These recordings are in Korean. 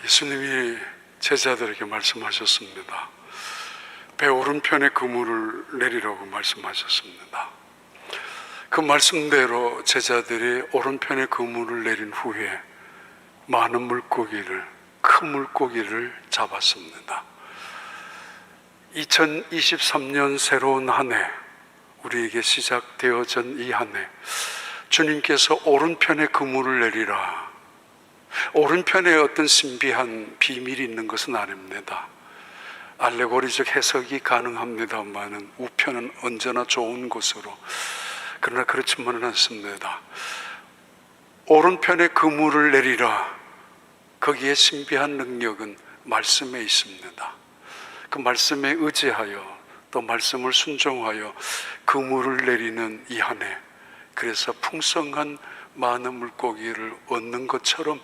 예수님이 제자들에게 말씀하셨습니다. 배 오른편에 그물을 내리라고 말씀하셨습니다. 그 말씀대로 제자들이 오른편에 그물을 내린 후에 많은 물고기를, 큰 물고기를 잡았습니다. 2023년 새로운 한 해, 우리에게 시작되어진 이 한 해, 주님께서 오른편에 그물을 내리라, 오른편에 어떤 신비한 비밀이 있는 것은 아닙니다. 알레고리적 해석이 가능합니다만은 우편은 언제나 좋은 곳으로, 그러나 그렇지만은 않습니다. 오른편에 그물을 내리라, 거기에 신비한 능력은 말씀에 있습니다. 그 말씀에 의지하여 또 말씀을 순종하여 그물을 내리는 이 한 해, 그래서 풍성한 많은 물고기를 얻는 것처럼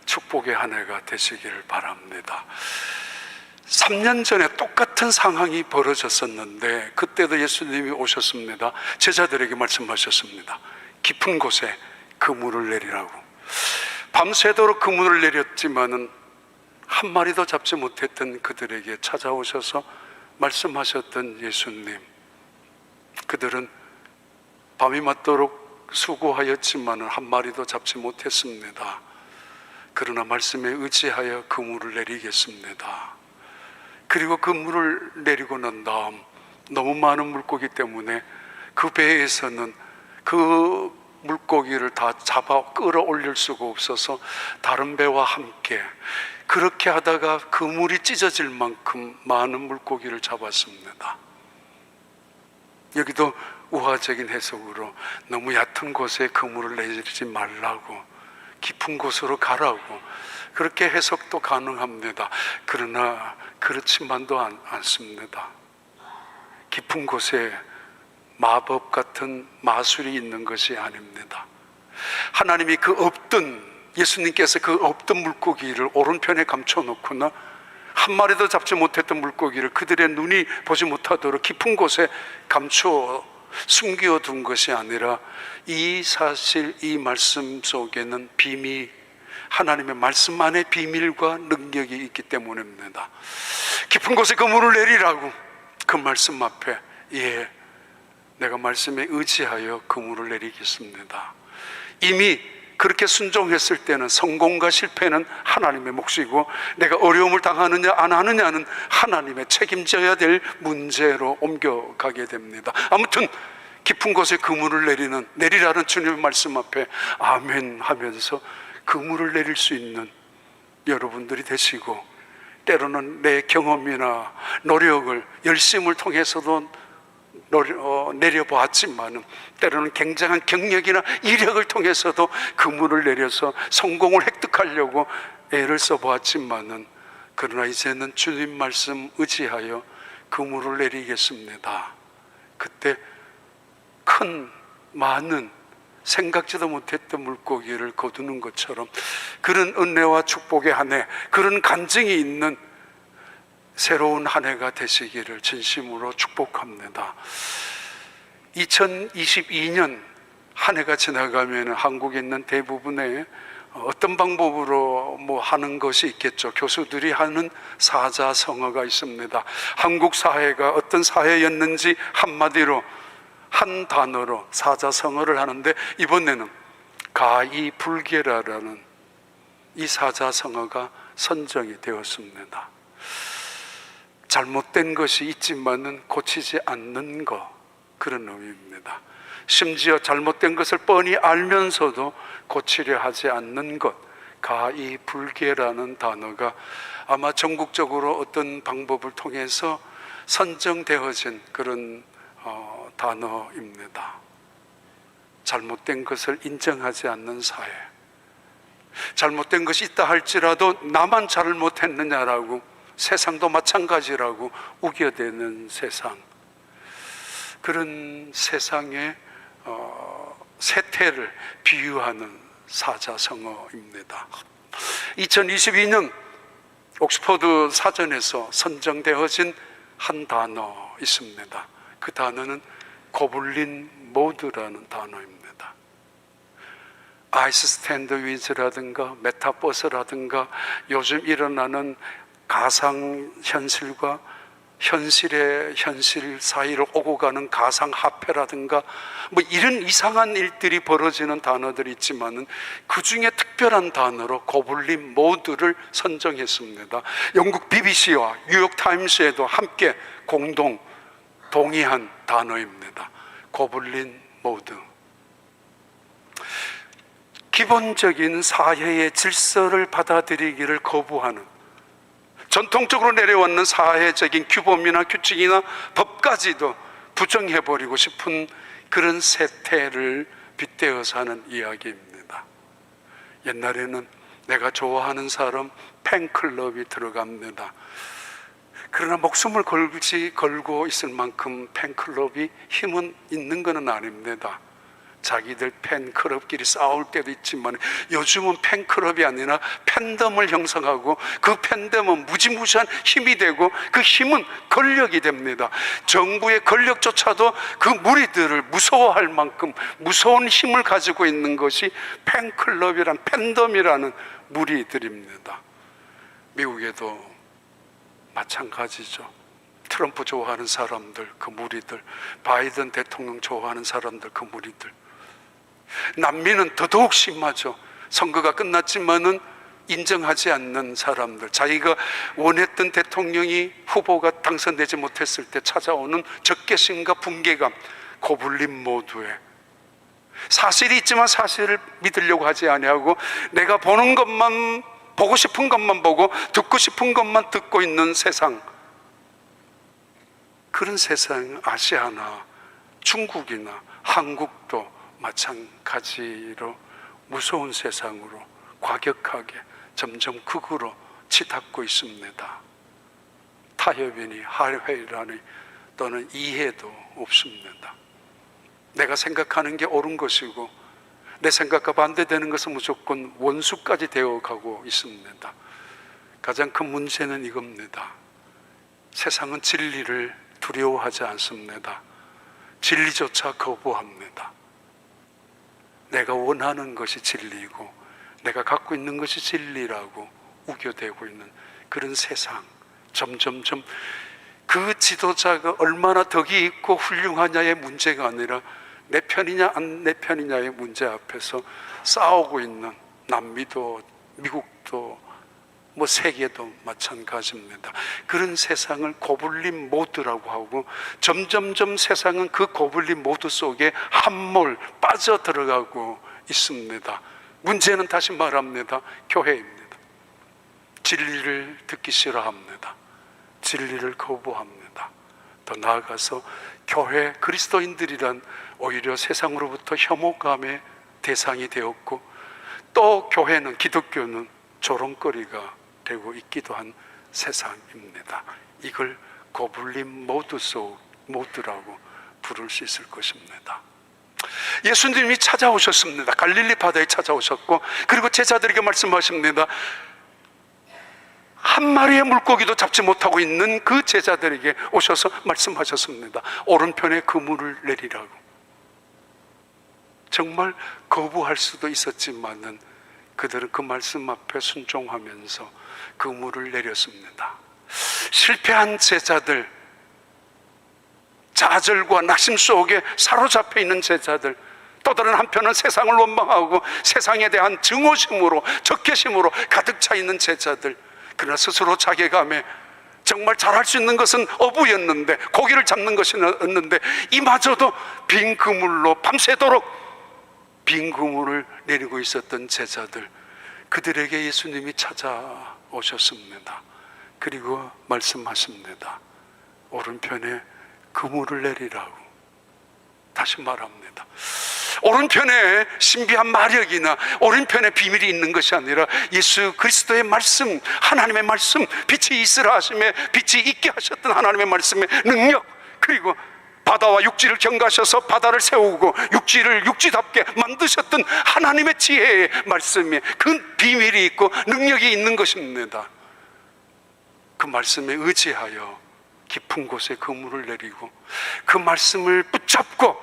축복의 한 해가 되시기를 바랍니다. 3년 전에 똑같은 상황이 벌어졌었는데 그때도 예수님이 오셨습니다. 제자들에게 말씀하셨습니다. 깊은 곳에 그물을 내리라고. 밤새도록 그물을 내렸지만은 한 마리도 잡지 못했던 그들에게 찾아오셔서 말씀하셨던 예수님, 그들은 밤이 맞도록 수고하였지만 한 마리도 잡지 못했습니다. 그러나 말씀에 의지하여 그물을 내리겠습니다. 그리고 그물을 내리고 난 다음 너무 많은 물고기 때문에 그 배에서는 그 물고기를 다 잡아 끌어올릴 수가 없어서 다른 배와 함께 그렇게 하다가 그물이 찢어질 만큼 많은 물고기를 잡았습니다. 여기도 우화적인 해석으로 너무 얕은 곳에 그물을 내리지 말라고, 깊은 곳으로 가라고, 그렇게 해석도 가능합니다. 그러나 그렇지만도 않습니다. 깊은 곳에 마법 같은 마술이 있는 것이 아닙니다. 하나님이 그 없던, 예수님께서 그 없던 물고기를 오른편에 감춰놓거나 한 마리도 잡지 못했던 물고기를 그들의 눈이 보지 못하도록 깊은 곳에 감추어 숨겨둔 것이 아니라 이 사실, 이 말씀 속에는 비밀, 하나님의 말씀 안에 비밀과 능력이 있기 때문입니다. 깊은 곳에 그물을 내리라고, 그 말씀 앞에, 예, 내가 말씀에 의지하여 그물을 내리겠습니다. 이미 그렇게 순종했을 때는 성공과 실패는 하나님의 몫이고 내가 어려움을 당하느냐 안 하느냐는 하나님의 책임져야 될 문제로 옮겨가게 됩니다. 아무튼 깊은 곳에 그물을 내리라는 주님의 말씀 앞에 아멘 하면서 그물을 내릴 수 있는 여러분들이 되시고, 때로는 내 경험이나 노력을, 열심을 통해서도 내려보았지만 때로는 굉장한 경력이나 이력을 통해서도 그물을 내려서 성공을 획득하려고 애를 써보았지만 그러나 이제는 주님 말씀 의지하여 그물을 내리겠습니다. 그때 큰, 많은, 생각지도 못했던 물고기를 거두는 것처럼 그런 은혜와 축복의 한 해, 그런 간증이 있는 새로운 한 해가 되시기를 진심으로 축복합니다. 2022년 한 해가 지나가면 한국에 있는 대부분의 어떤 방법으로 하는 것이 있겠죠. 교수들이 하는 사자성어가 있습니다. 한국 사회가 어떤 사회였는지 한마디로, 한 단어로 사자성어를 하는데 이번에는 가이불개라라는 이 사자성어가 선정이 되었습니다. 잘못된 것이 있지만은 고치지 않는 것, 그런 의미입니다. 심지어 잘못된 것을 뻔히 알면서도 고치려 하지 않는 것, 가이불개라는 단어가 아마 전국적으로 어떤 방법을 통해서 선정되어진 그런 단어입니다. 잘못된 것을 인정하지 않는 사회, 잘못된 것이 있다 할지라도 나만 잘못했느냐라고, 세상도 마찬가지라고 우겨대는 세상, 그런 세상의 세태를 비유하는 사자성어입니다. 2022년 옥스퍼드 사전에서 선정되어진 한 단어 있습니다. 그 단어는 고블린 모드라는 단어입니다. 아이스 스탠드위즈라든가 메타버스라든가 요즘 일어나는 가상현실과 현실의 현실 사이로 오고 가는 가상화폐라든가 뭐 이런 이상한 일들이 벌어지는 단어들이 있지만은 그 중에 특별한 단어로 고블린 모드를 선정했습니다. 영국 BBC와 뉴욕타임스에도 함께 공동 동의한 단어입니다. 고블린 모드. 기본적인 사회의 질서를 받아들이기를 거부하는, 전통적으로 내려왔는 사회적인 규범이나 규칙이나 법까지도 부정해버리고 싶은 그런 세태를 빗대어서 하는 이야기입니다. 옛날에는 내가 좋아하는 사람 팬클럽이 들어갑니다. 그러나 목숨을 걸고 있을 만큼 팬클럽이 힘은 있는 것은 아닙니다. 자기들 팬클럽끼리 싸울 때도 있지만 요즘은 팬클럽이 아니라 팬덤을 형성하고 그 팬덤은 무지무지한 힘이 되고 그 힘은 권력이 됩니다. 정부의 권력조차도 그 무리들을 무서워할 만큼 무서운 힘을 가지고 있는 것이 팬클럽이란 팬덤이라는 무리들입니다. 미국에도 마찬가지죠. 트럼프 좋아하는 사람들, 그 무리들, 바이든 대통령 좋아하는 사람들, 그 무리들. 남미는 더더욱 심하죠. 선거가 끝났지만은 인정하지 않는 사람들, 자기가 원했던 대통령이 후보가 당선되지 못했을 때 찾아오는 적개심과 분개감, 고블린 모드에 사실이 있지만 사실을 믿으려고 하지 아니하고 내가 보는 것만, 보고 싶은 것만 보고 듣고 싶은 것만 듣고 있는 세상, 그런 세상. 아시아나 중국이나 한국도 마찬가지로 무서운 세상으로 과격하게 점점 극으로 치닫고 있습니다. 타협이니 할회라니 또는 이해도 없습니다. 내가 생각하는 게 옳은 것이고 내 생각과 반대되는 것은 무조건 원수까지 되어가고 있습니다. 가장 큰 문제는 이겁니다. 세상은 진리를 두려워하지 않습니다. 진리조차 거부합니다. 내가 원하는 것이 진리고 내가 갖고 있는 것이 진리라고 우겨대고 있는 그런 세상. 점점점 그 지도자가 얼마나 덕이 있고 훌륭하냐의 문제가 아니라 내 편이냐 안 내 편이냐의 문제 앞에서 싸우고 있는, 남미도 미국도 뭐 세계도 마찬가지입니다. 그런 세상을 고블린 모드라고 하고 점점점 세상은 그 고블린 모드 속에 함몰 빠져들어가고 있습니다. 문제는 다시 말합니다. 교회입니다. 진리를 듣기 싫어합니다. 진리를 거부합니다. 더 나아가서 교회 그리스도인들이란 오히려 세상으로부터 혐오감의 대상이 되었고 또 교회는, 기독교는 조롱거리가 되고 있기도 한 세상입니다. 이걸 고블린 모드라고 부를 수 있을 것입니다. 예수님이 찾아오셨습니다. 갈릴리 바다에 찾아오셨고 그리고 제자들에게 말씀하십니다. 한 마리의 물고기도 잡지 못하고 있는 그 제자들에게 오셔서 말씀하셨습니다. 오른편에 그물을 내리라고. 정말 거부할 수도 있었지만은 그들은 그 말씀 앞에 순종하면서 그물을 내렸습니다. 실패한 제자들, 좌절과 낙심 속에 사로잡혀 있는 제자들, 또 다른 한편은 세상을 원망하고 세상에 대한 증오심으로, 적개심으로 가득 차 있는 제자들. 그러나 스스로 자괴감에 정말 잘할 수 있는 것은 어부였는데, 고기를 잡는 것이었는데 이마저도 빈 그물로 밤새도록 빈 그물을 내리고 있었던 제자들, 그들에게 예수님이 찾아오셨습니다. 그리고 말씀하십니다. 오른편에 그물을 내리라고. 다시 말합니다. 오른편에 신비한 마력이나 오른편에 비밀이 있는 것이 아니라 예수 그리스도의 말씀, 하나님의 말씀, 빛이 있으라 하심에 빛이 있게 하셨던 하나님의 말씀의 능력, 그리고 바다와 육지를 경가하셔서 바다를 세우고 육지를 육지답게 만드셨던 하나님의 지혜의 말씀에 그 비밀이 있고 능력이 있는 것입니다. 그 말씀에 의지하여 깊은 곳에 그물을 내리고 그 말씀을 붙잡고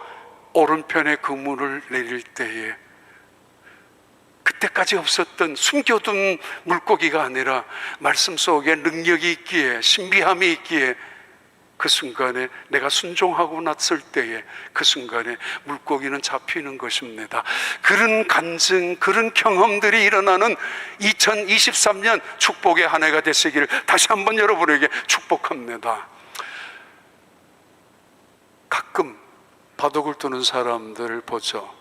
오른편에 그물을 내릴 때에 그때까지 없었던 숨겨둔 물고기가 아니라 말씀 속에 능력이 있기에, 신비함이 있기에, 그 순간에 내가 순종하고 났을 때에 그 순간에 물고기는 잡히는 것입니다. 그런 간증, 그런 경험들이 일어나는 2023년 축복의 한 해가 되시기를 다시 한번 여러분에게 축복합니다. 가끔 바둑을 두는 사람들 보죠.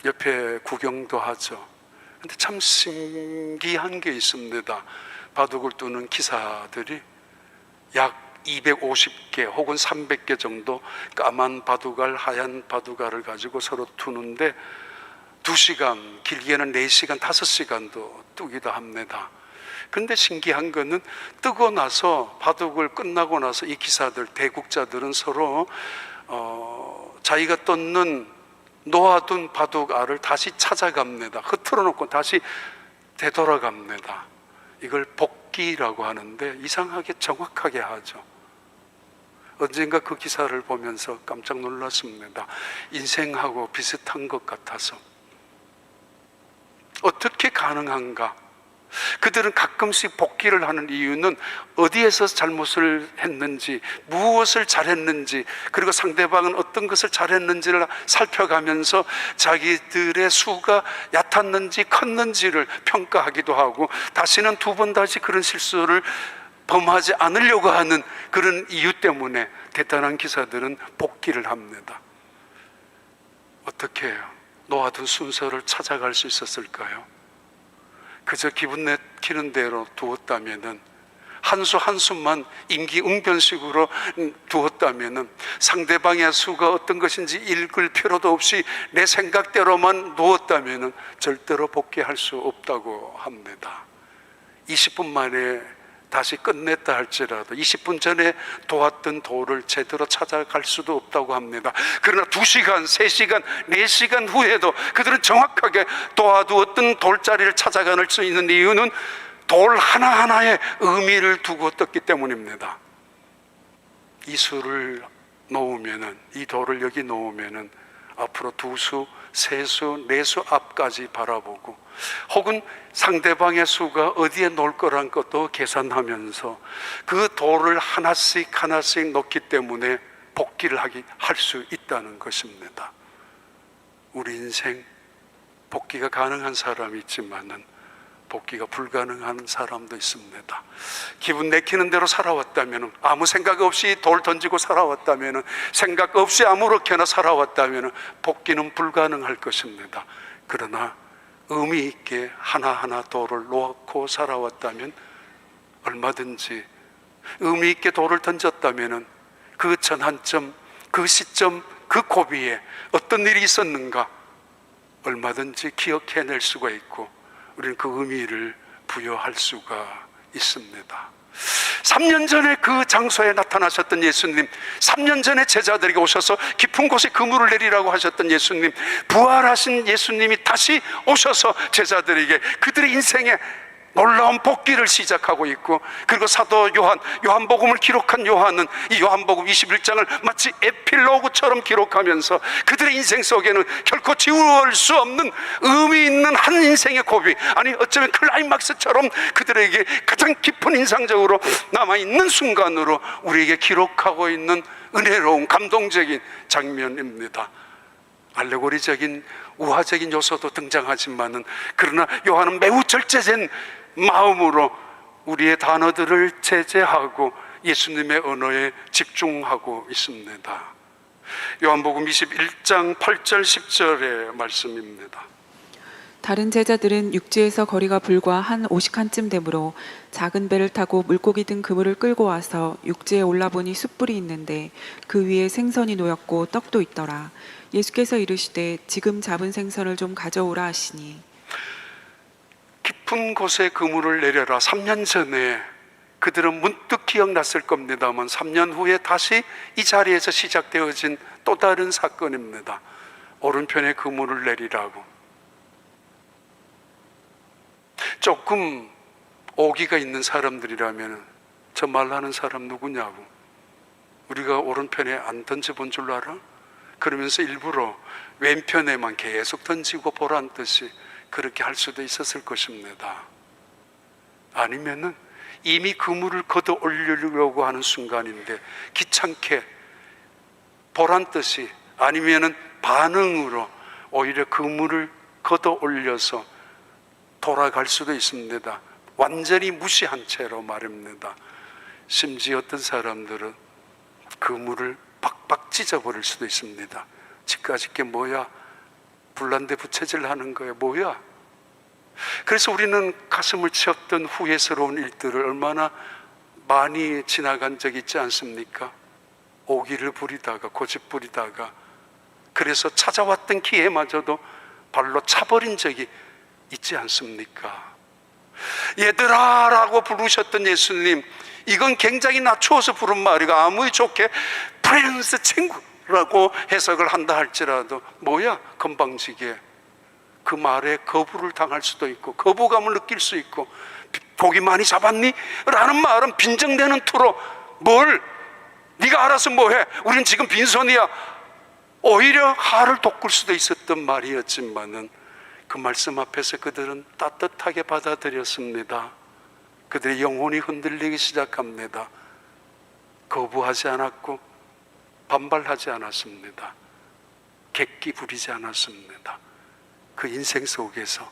옆에 구경도 하죠. 근데 참 신기한 게 있습니다. 바둑을 두는 기사들이 약 250개 혹은 300개 정도 까만 바둑알, 하얀 바둑알을 가지고 서로 두는데 2시간, 길게는 4시간, 5시간도 두기도 합니다. 그런데 신기한 거는 뜨고 나서, 바둑을 끝나고 나서 이 기사들, 대국자들은 서로 자기가 떴는 놓아둔 바둑알을 다시 찾아갑니다. 흐트러 놓고 다시 되돌아갑니다. 이걸 복기라고 하는데 이상하게 정확하게 하죠. 언젠가 그 기사를 보면서 깜짝 놀랐습니다. 인생하고 비슷한 것 같아서. 어떻게 가능한가? 그들은 가끔씩 복기를 하는 이유는 어디에서 잘못을 했는지, 무엇을 잘했는지, 그리고 상대방은 어떤 것을 잘했는지를 살펴가면서 자기들의 수가 얕았는지 컸는지를 평가하기도 하고, 다시는 2번 다시 그런 실수를 범하지 않으려고 하는 그런 이유 때문에 대단한 기사들은 복기를 합니다. 어떻게 해요? 놓아둔 순서를 찾아갈 수 있었을까요? 그저 기분 내키는 대로 두었다면은, 한 수 한 수만 임기응변식으로 두었다면은, 상대방의 수가 어떤 것인지 읽을 필요도 없이 내 생각대로만 놓았다면은 절대로 복귀할 수 없다고 합니다. 20분 만에 다시 끝냈다 할지라도 20분 전에 도왔던 도를 제대로 찾아갈 수도 없다고 합니다. 그러나 2시간, 3시간, 4시간 후에도 그들은 정확하게 도와두었던 돌자리를 찾아갈 수 있는 이유는 돌 하나하나에 의미를 두고 떴기 때문입니다. 이 수를 놓으면은, 이 돌을 여기 놓으면은 앞으로 2수, 3수, 4수 앞까지 바라보고, 혹은 상대방의 수가 어디에 놓을 거란 것도 계산하면서 그 돌을 하나씩 하나씩 놓기 때문에 복기를 할 수 있다는 것입니다. 우리 인생 복기가 가능한 사람이 있지만은 복기가 불가능한 사람도 있습니다. 기분 내키는 대로 살아왔다면, 아무 생각 없이 돌 던지고 살아왔다면, 생각 없이 아무렇게나 살아왔다면 복기는 불가능할 것입니다. 그러나 의미 있게 하나하나 돌을 놓고 살아왔다면 얼마든지, 의미 있게 돌을 던졌다면 그 전환점, 그 시점, 그 고비에 어떤 일이 있었는가 얼마든지 기억해낼 수가 있고, 우리는 그 의미를 부여할 수가 있습니다. 3년 전에 그 장소에 나타나셨던 예수님, 3년 전에 제자들에게 오셔서 깊은 곳에 그물을 내리라고 하셨던 예수님, 부활하신 예수님이 다시 오셔서 제자들에게 그들의 인생에 놀라운 복기를 시작하고 있고, 그리고 사도 요한복음을 기록한 요한은 이 요한복음 21장을 마치 에필로그처럼 기록하면서 그들의 인생 속에는 결코 지울 수 없는 의미 있는 한 인생의 고비, 아니 어쩌면 클라이막스처럼 그들에게 가장 깊은 인상적으로 남아있는 순간으로 우리에게 기록하고 있는 은혜로운 감동적인 장면입니다. 알레고리적인 우화적인 요소도 등장하지만은, 그러나 요한은 매우 절제된 마음으로 우리의 단어들을 제재하고 예수님의 언어에 집중하고 있습니다. 요한복음 21장 8절 10절의 말씀입니다. 다른 제자들은 육지에서 거리가 불과 한 50칸쯤 되므로 작은 배를 타고 물고기 든 그물을 끌고 와서 육지에 올라보니 숯불이 있는데 그 위에 생선이 놓였고 떡도 있더라. 예수께서 이르시되 지금 잡은 생선을 좀 가져오라 하시니, 깊은 곳에 그물을 내려라. 3년 전에 그들은 문득 기억났을 겁니다만 3년 후에 다시 이 자리에서 시작되어진 또 다른 사건입니다. 오른편에 그물을 내리라고. 조금 오기가 있는 사람들이라면 저 말하는 사람 누구냐고, 우리가 오른편에 안 던져본 줄 알아? 그러면서 일부러 왼편에만 계속 던지고 보란 듯이 그렇게 할 수도 있었을 것입니다. 아니면은 이미 그물을 걷어 올리려고 하는 순간인데 귀찮게 보란듯이 아니면은 반응으로 오히려 그물을 걷어 올려서 돌아갈 수도 있습니다. 완전히 무시한 채로 말입니다. 심지어 어떤 사람들은 그물을 팍팍 찢어버릴 수도 있습니다. 집까짓 게 뭐야? 불난데 부채질 하는 거야 뭐야? 그래서 우리는 가슴을 치었던 후회스러운 일들을 얼마나 많이 지나간 적 있지 않습니까? 오기를 부리다가 고집 부리다가 그래서 찾아왔던 기회마저도 발로 차버린 적이 있지 않습니까? 얘들아 라고 부르셨던 예수님, 이건 굉장히 낮추어서 부른 말이가 아무리 좋게 프렌스 친구라고 해석을 한다 할지라도 뭐야 건방지게 그 말에 거부를 당할 수도 있고 거부감을 느낄 수 있고 고기 많이 잡았니? 라는 말은 빈정대는 투로 뭘 네가 알아서 뭐해? 우린 지금 빈손이야. 오히려 화를 돋굴 수도 있었던 말이었지만은 그 말씀 앞에서 그들은 따뜻하게 받아들였습니다. 그들의 영혼이 흔들리기 시작합니다. 거부하지 않았고 반발하지 않았습니다. 객기 부리지 않았습니다. 그 인생 속에서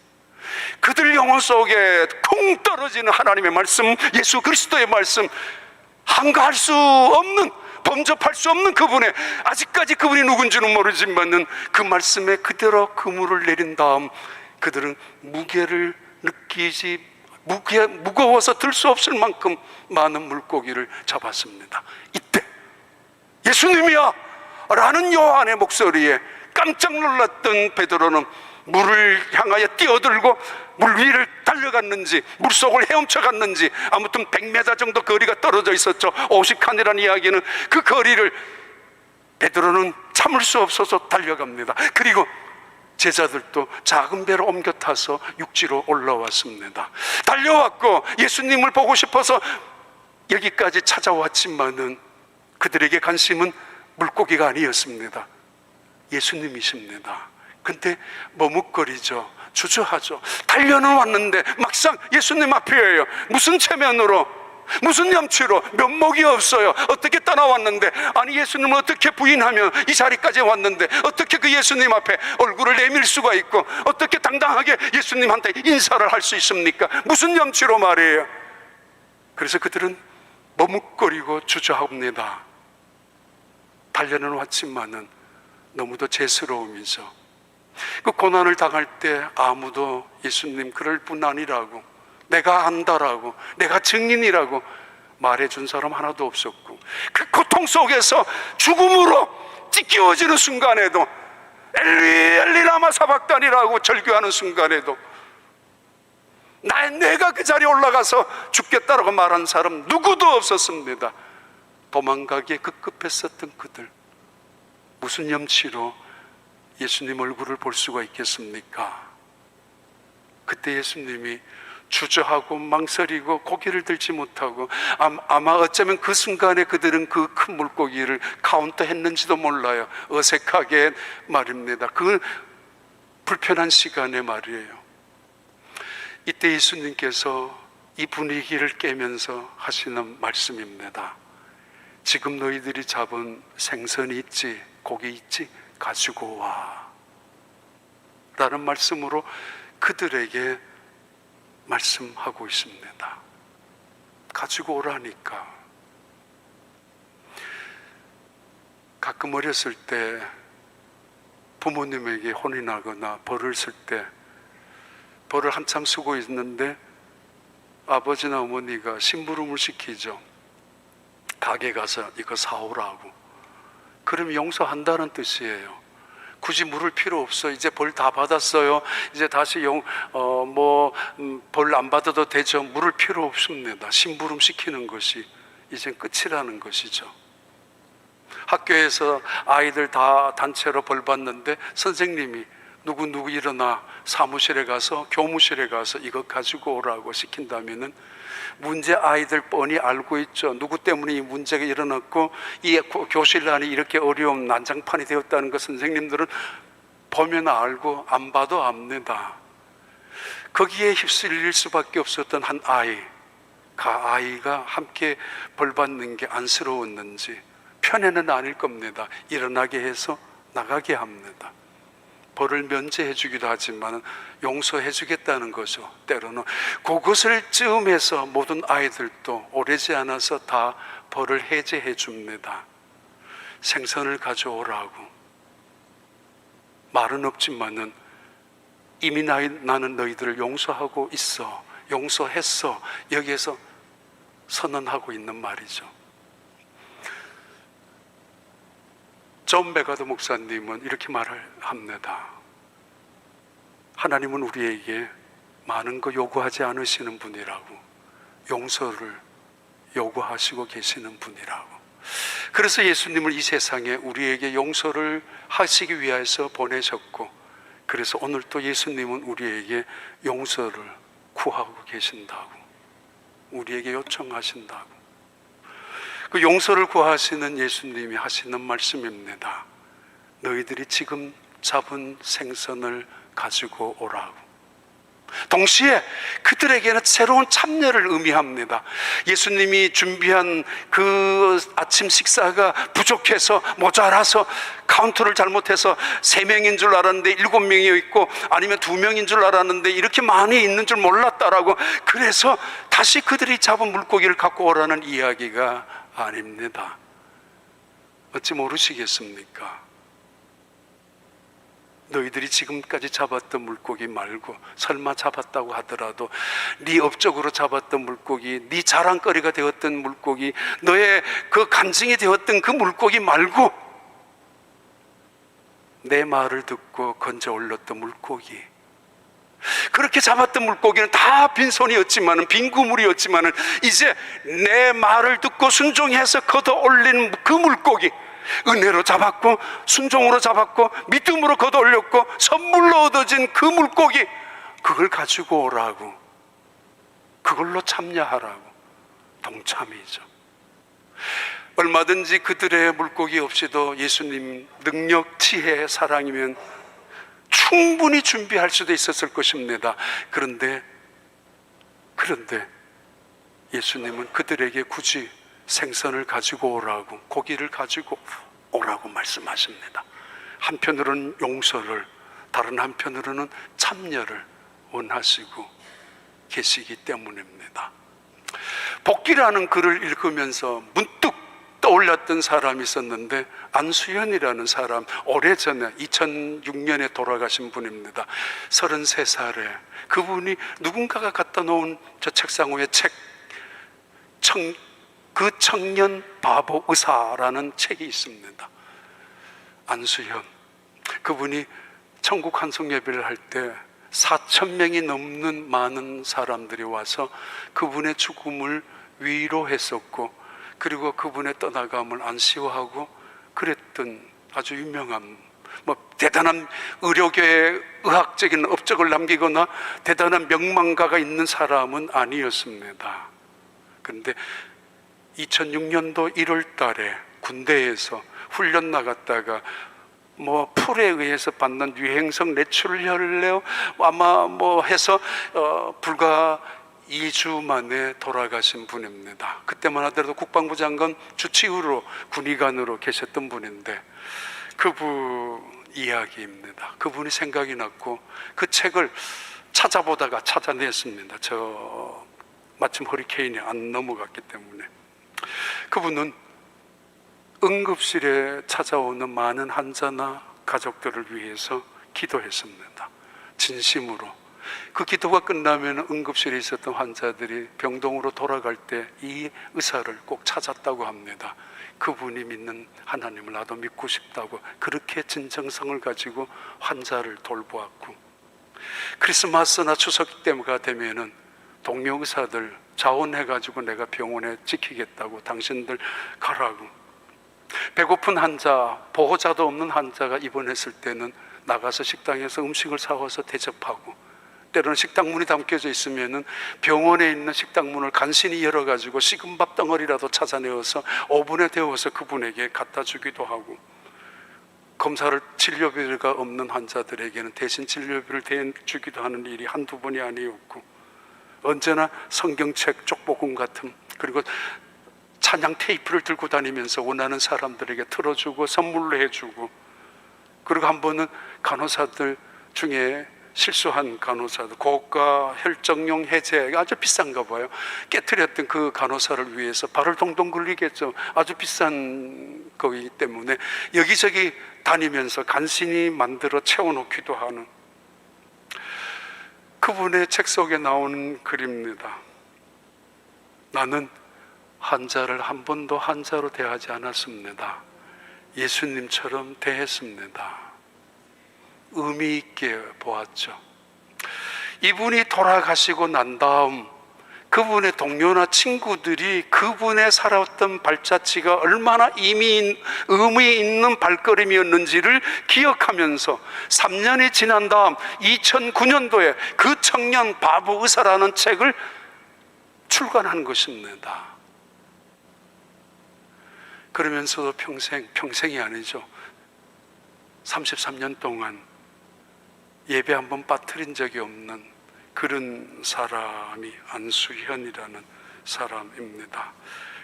그들 영혼 속에 쿵 떨어지는 하나님의 말씀, 예수 그리스도의 말씀, 한가할 수 없는, 범접할 수 없는 그분의, 아직까지 그분이 누군지는 모르지만은 그 말씀에 그대로 그물을 내린 다음 그들은 무게를 느끼지, 무거워서 들 수 없을 만큼 많은 물고기를 잡았습니다. 이때 예수님이야 라는 요한의 목소리에 깜짝 놀랐던 베드로는 물을 향하여 뛰어들고 물 위를 달려갔는지 물속을 헤엄쳐 갔는지 아무튼 100m 정도 거리가 떨어져 있었죠. 오십칸이라는 이야기는 그 거리를 베드로는 참을 수 없어서 달려갑니다. 그리고 제자들도 작은 배로 옮겨 타서 육지로 올라왔습니다. 달려왔고 예수님을 보고 싶어서 여기까지 찾아왔지만은 그들에게 관심은 물고기가 아니었습니다. 예수님이십니다. 근데 머뭇거리죠. 주저하죠. 달려는 왔는데 막상 예수님 앞이에요. 무슨 체면으로, 무슨 염치로, 면목이 없어요. 어떻게 떠나왔는데, 아니 예수님을 어떻게 부인하면 이 자리까지 왔는데 어떻게 그 예수님 앞에 얼굴을 내밀 수가 있고 어떻게 당당하게 예수님한테 인사를 할 수 있습니까? 무슨 염치로 말이에요. 그래서 그들은 머뭇거리고 주저합니다. 달려는 왔지만은 너무도 죄스러움이죠. 그 고난을 당할 때 아무도 예수님 그럴 뿐 아니라고, 내가 안다라고, 내가 증인이라고 말해준 사람 하나도 없었고, 그 고통 속에서 죽음으로 찢겨지는 순간에도 엘리 엘리 라마 사박단이라고 절규하는 순간에도 내가 그 자리에 올라가서 죽겠다라고 말한 사람 누구도 없었습니다. 도망가기에 급급했었던 그들, 무슨 염치로 예수님 얼굴을 볼 수가 있겠습니까? 그때 예수님이 주저하고 망설이고 고개를 들지 못하고 아마 어쩌면 그 순간에 그들은 그 큰 물고기를 카운트했는지도 몰라요. 어색하게 말입니다. 그 불편한 시간에 말이에요. 이때 예수님께서 이 분위기를 깨면서 하시는 말씀입니다. 지금 너희들이 잡은 생선이 있지, 고기 있지, 가지고 와 라는 말씀으로 그들에게 말씀하고 있습니다. 가지고 오라니까. 가끔 어렸을 때 부모님에게 혼이 나거나 벌을 쓸 때 벌을 한참 쓰고 있는데 아버지나 어머니가 심부름을 시키죠. 가게 가서 이거 사오라고. 그럼 용서한다는 뜻이에요. 굳이 물을 필요 없어. 이제 벌 다 받았어요. 이제 다시 벌 안 받아도 되죠. 물을 필요 없습니다. 심부름 시키는 것이 이제 끝이라는 것이죠. 학교에서 아이들 다 단체로 벌 받는데 선생님이 누구 일어나 사무실에 가서 교무실에 가서 이거 가지고 오라고 시킨다면은 문제 아이들 뻔히 알고 있죠. 누구 때문에 이 문제가 일어났고 이 교실 안이 이렇게 어려운 난장판이 되었다는 거 선생님들은 보면 알고 안 봐도 압니다. 거기에 휩쓸릴 수밖에 없었던 한 아이, 그 아이가 함께 벌 받는 게 안쓰러웠는지 편애는 아닐 겁니다. 일어나게 해서 나가게 합니다. 벌을 면제해 주기도 하지만 용서해 주겠다는 거죠. 때로는 그것을 즈음해서 모든 아이들도 오래지 않아서 다 벌을 해제해 줍니다. 생선을 가져오라고. 말은 없지만은 이미 나는 너희들을 용서하고 있어, 용서했어, 여기에서 선언하고 있는 말이죠. 존 베가드 목사님은 이렇게 말을 합니다. 하나님은 우리에게 많은 거 요구하지 않으시는 분이라고, 용서를 요구하시고 계시는 분이라고. 그래서 예수님을 이 세상에 우리에게 용서를 하시기 위해서 보내셨고, 그래서 오늘 또 예수님은 우리에게 용서를 구하고 계신다고, 우리에게 요청하신다고. 그 용서를 구하시는 예수님이 하시는 말씀입니다. 너희들이 지금 잡은 생선을 가지고 오라고. 동시에 그들에게는 새로운 참여를 의미합니다. 예수님이 준비한 그 아침 식사가 부족해서 모자라서 카운트를 잘못해서 3명인 줄 알았는데 7명이 있고, 아니면 2명인 줄 알았는데 이렇게 많이 있는 줄 몰랐다라고, 그래서 다시 그들이 잡은 물고기를 갖고 오라는 이야기가 아닙니다. 어찌 모르시겠습니까? 너희들이 지금까지 잡았던 물고기 말고, 설마 잡았다고 하더라도 네 업적으로 잡았던 물고기, 네 자랑거리가 되었던 물고기, 너의 그 간증이 되었던 그 물고기 말고, 내 말을 듣고 건져 올렸던 물고기, 그렇게 잡았던 물고기는 다 빈손이었지만은, 빈 그물이었지만은, 이제 내 말을 듣고 순종해서 걷어 올린 그 물고기, 은혜로 잡았고 순종으로 잡았고 믿음으로 걷어 올렸고 선물로 얻어진 그 물고기, 그걸 가지고 오라고, 그걸로 참여하라고. 동참이죠. 얼마든지 그들의 물고기 없이도 예수님 능력, 지혜, 사랑이면 충분히 준비할 수도 있었을 것입니다. 그런데 예수님은 그들에게 굳이 생선을 가지고 오라고, 고기를 가지고 오라고 말씀하십니다. 한편으로는 용서를, 다른 한편으로는 참여를 원하시고 계시기 때문입니다. 복기라는 글을 읽으면서 문득 떠올랐던 사람이 있었는데, 안수연이라는 사람, 오래전에 2006년에 돌아가신 분입니다. 33살에 그분이 누군가가 갖다 놓은 저 책상 위에 그 청년 바보 의사라는 책이 있습니다. 안수현, 그분이 천국 환송 예배를 할 때 4,000명이 넘는 많은 사람들이 와서 그분의 죽음을 위로했었고, 그리고 그분의 떠나감을 안시워하고 그랬던 아주 유명한, 대단한 의료계의 의학적인 업적을 남기거나 대단한 명망가가 있는 사람은 아니었습니다. 그런데 2006년도 1월 달에 군대에서 훈련 나갔다가 풀에 의해서 받는 유행성 뇌출혈로 아마 해서 불과 2주 만에 돌아가신 분입니다. 그때만 하더라도 국방부 장관 주치의로 군의관으로 계셨던 분인데, 그분 이야기입니다. 그분이 생각이 났고 그 책을 찾아보다가 찾아냈습니다. 마침 허리케인이 안 넘어갔기 때문에. 그분은 응급실에 찾아오는 많은 환자나 가족들을 위해서 기도했습니다. 진심으로. 그 기도가 끝나면 응급실에 있었던 환자들이 병동으로 돌아갈 때 이 의사를 꼭 찾았다고 합니다. 그분이 믿는 하나님을 나도 믿고 싶다고, 그렇게 진정성을 가지고 환자를 돌보았고, 크리스마스나 추석 때가 되면은 동료 의사들 자원해가지고 내가 병원에 지키겠다고, 당신들 가라고. 배고픈 환자, 보호자도 없는 환자가 입원했을 때는 나가서 식당에서 음식을 사와서 대접하고, 때로는 식당 문이 잠겨져 있으면은 병원에 있는 식당 문을 간신히 열어가지고 식은 밥 덩어리라도 찾아내어서 오븐에 데워서 그분에게 갖다 주기도 하고, 검사를 진료비가 없는 환자들에게는 대신 진료비를 대주기도 하는 일이 한두 번이 아니었고, 언제나 성경책, 쪽복음 같은, 그리고 찬양 테이프를 들고 다니면서 원하는 사람들에게 틀어주고 선물로 해주고, 그리고 한 번은 간호사들 중에 실수한 간호사들, 고가 혈정용 해제 아주 비싼가 봐요. 깨트렸던 그 간호사를 위해서 발을 동동 굴리겠죠. 아주 비싼 거기 때문에 여기저기 다니면서 간신히 만들어 채워놓기도 하는, 그분의 책 속에 나오는 글입니다. 나는 환자를 한 번도 환자로 대하지 않았습니다. 예수님처럼 대했습니다. 의미 있게 보았죠. 이분이 돌아가시고 난 다음 그분의 동료나 친구들이 그분의 살아왔던 발자취가 얼마나 의미 있는 발걸음이었는지를 기억하면서 3년이 지난 다음 2009년도에 그 청년 바보 의사라는 책을 출간한 것입니다. 그러면서도 평생이 아니죠, 33년 동안 예배 한 번 빠뜨린 적이 없는 그런 사람이 안수현이라는 사람입니다.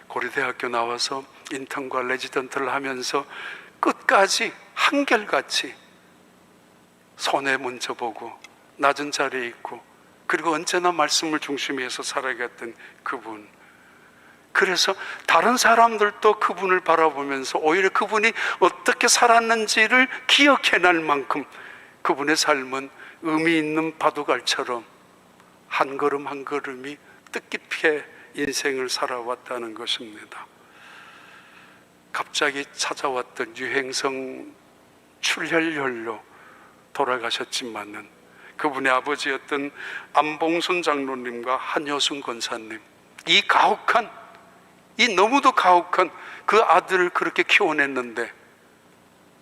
고려대학교 나와서 인턴과 레지던트를 하면서 끝까지 한결같이 손에 먼저 보고 낮은 자리에 있고, 그리고 언제나 말씀을 중심에 해서 살아갔던 그분. 그래서 다른 사람들도 그분을 바라보면서 오히려 그분이 어떻게 살았는지를 기억해낼 만큼 그분의 삶은 의미 있는 바둑알처럼 한 걸음 한 걸음이 뜻깊게 인생을 살아왔다는 것입니다. 갑자기 찾아왔던 유행성 출혈열로 돌아가셨지만은 그분의 아버지였던 안봉순 장로님과 한효순 권사님, 이 가혹한, 이 너무도 가혹한 그 아들을 그렇게 키워냈는데,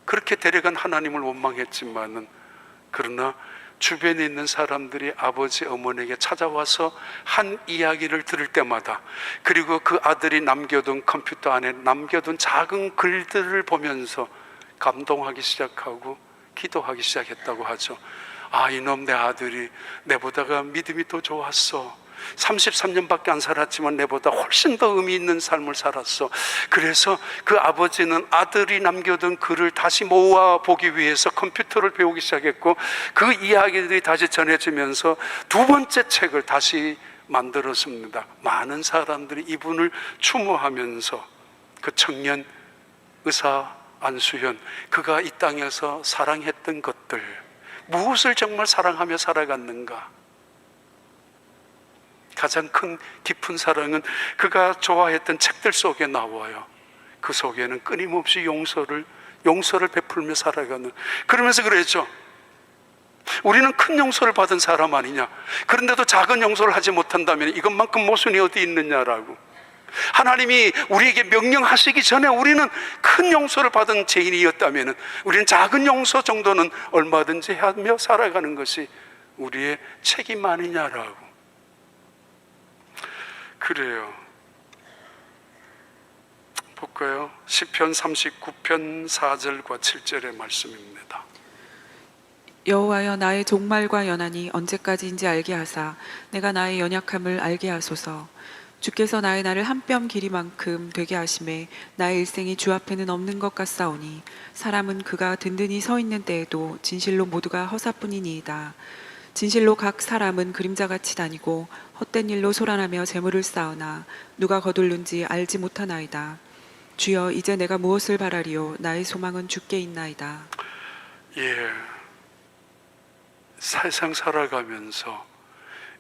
그렇게 데려간 하나님을 원망했지만은, 그러나 주변에 있는 사람들이 아버지 어머니에게 찾아와서 한 이야기를 들을 때마다, 그리고 그 아들이 남겨둔 컴퓨터 안에 남겨둔 작은 글들을 보면서 감동하기 시작하고 기도하기 시작했다고 하죠. 아, 이놈 내 아들이 내보다가 믿음이 더 좋았어. 33년밖에 안 살았지만 내보다 훨씬 더 의미 있는 삶을 살았어. 그래서 그 아버지는 아들이 남겨둔 글을 다시 모아 보기 위해서 컴퓨터를 배우기 시작했고, 그 이야기들이 다시 전해지면서 두 번째 책을 다시 만들었습니다. 많은 사람들이 이분을 추모하면서 그 청년 의사 안수현, 그가 이 땅에서 사랑했던 것들, 무엇을 정말 사랑하며 살아갔는가. 가장 큰 깊은 사랑은 그가 좋아했던 책들 속에 나와요. 그 속에는 끊임없이 용서를 베풀며 살아가는, 그러면서 그랬죠. 우리는 큰 용서를 받은 사람 아니냐, 그런데도 작은 용서를 하지 못한다면 이것만큼 모순이 어디 있느냐라고. 하나님이 우리에게 명령하시기 전에 우리는 큰 용서를 받은 죄인이었다면 우리는 작은 용서 정도는 얼마든지 하며 살아가는 것이 우리의 책임 아니냐라고. 그래요. 볼까요? 시편 39편 4절과 7절의 말씀입니다. 여호와여, 나의 종말과 연한이 언제까지인지 알게 하사 내가 나의 연약함을 알게 하소서. 주께서 나의 날을 한 뼘 길이만큼 되게 하심에 나의 일생이 주 앞에는 없는 것 같사오니 사람은 그가 든든히 서 있는 때에도 진실로 모두가 허사뿐이니이다. 진실로 각 사람은 그림자같이 다니고 헛된 일로 소란하며 재물을 쌓으나 누가 거둘는지 알지 못하나이다. 주여, 이제 내가 무엇을 바라리요? 나의 소망은 주께 있나이다. 예, 세상 살아가면서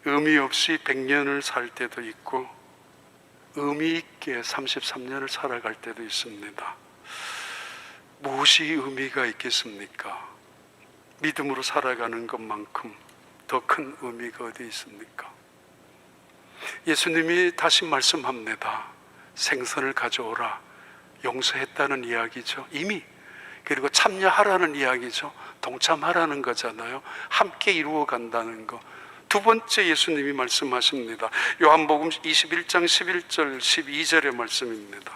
의미 없이 100년을 살 때도 있고 의미 있게 33년을 살아갈 때도 있습니다. 무엇이 의미가 있겠습니까? 믿음으로 살아가는 것만큼 더 큰 의미가 어디 있습니까? 예수님이 다시 말씀합니다. 생선을 가져오라. 용서했다는 이야기죠, 이미. 그리고 참여하라는 이야기죠, 동참하라는 거잖아요. 함께 이루어 간다는 거. 두 번째 예수님이 말씀하십니다. 요한복음 21장 11절 12절의 말씀입니다.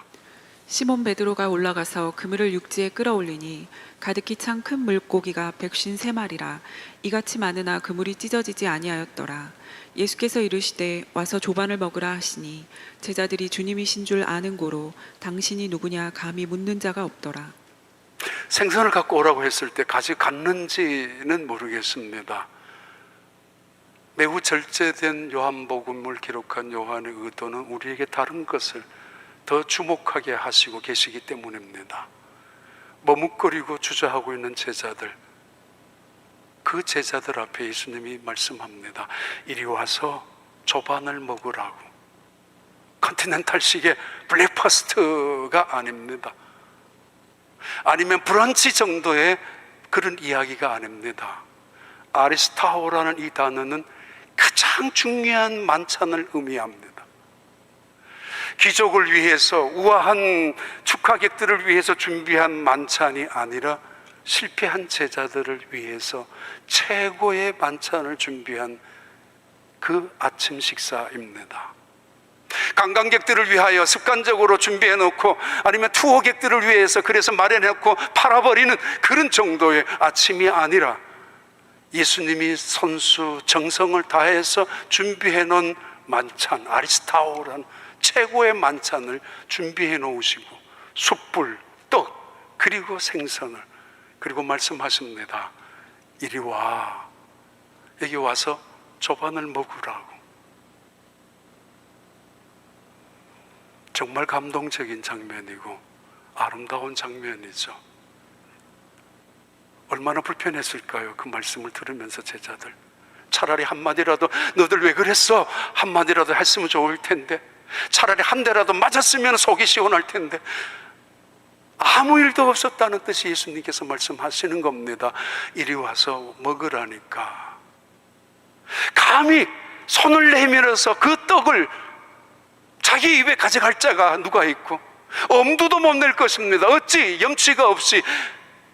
시몬 베드로가 올라가서 그물을 육지에 끌어올리니 가득히 찬 큰 물고기가 153마리라. 이같이 많으나 그물이 찢어지지 아니하였더라. 예수께서 이르시되 와서 조반을 먹으라 하시니 제자들이 주님이신 줄 아는 고로 당신이 누구냐 감히 묻는 자가 없더라. 생선을 갖고 오라고 했을 때 가져갔는지는 모르겠습니다. 매우 절제된 요한복음을 기록한 요한의 의도는 우리에게 다른 것을 더 주목하게 하시고 계시기 때문입니다. 머뭇거리고 주저하고 있는 제자들, 그 제자들 앞에 예수님이 말씀합니다. 이리 와서 조반을 먹으라고. 컨티넨탈식의 블랙파스트가 아닙니다. 아니면 브런치 정도의 그런 이야기가 아닙니다. 아리스타오라는 이 단어는 가장 중요한 만찬을 의미합니다. 귀족을 위해서, 우아한 축하객들을 위해서 준비한 만찬이 아니라 실패한 제자들을 위해서 최고의 만찬을 준비한 그 아침 식사입니다. 관광객들을 위하여 습관적으로 준비해 놓고, 아니면 투어객들을 위해서 그래서 마련해 놓고 팔아버리는 그런 정도의 아침이 아니라 예수님이 선수 정성을 다해서 준비해 놓은 만찬, 아리스타오라는 최고의 만찬을 준비해 놓으시고, 숯불, 떡, 그리고 생선을, 그리고 말씀하십니다. 이리 와, 여기 와서 조반을 먹으라고. 정말 감동적인 장면이고 아름다운 장면이죠. 얼마나 불편했을까요? 그 말씀을 들으면서 제자들, 차라리 한마디라도 너들 왜 그랬어? 한마디라도 했으면 좋을 텐데, 차라리 한 대라도 맞았으면 속이 시원할 텐데, 아무 일도 없었다는 뜻이 예수님께서 말씀하시는 겁니다. 이리 와서 먹으라니까. 감히 손을 내밀어서 그 떡을 자기 입에 가져갈 자가 누가 있고, 엄두도 못 낼 것입니다. 어찌 염치가 없이